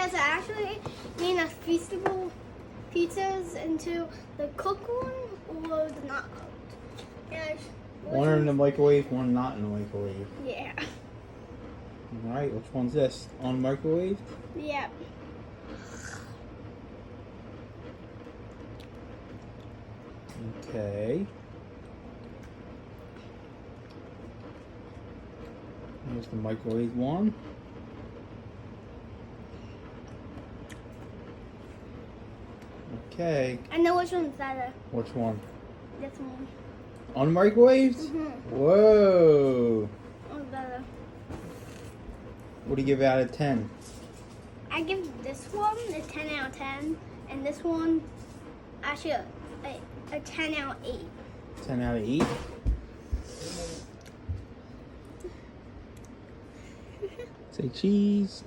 Because I actually made a feastable pizzas into the cooked one or the not cooked. Yes. One in the microwave, one not in the microwave. Yeah. Alright, which one's this? On microwave? Yeah. Okay. Here's the microwave one. Okay. I know which one's better. Which one? This one. On microwaves? Mm-hmm. Whoa. One's better. What do you give out of 10? I give this one a 10 out of 10, and this one actually a 10 out of 8. 10 out of 8? Say cheese.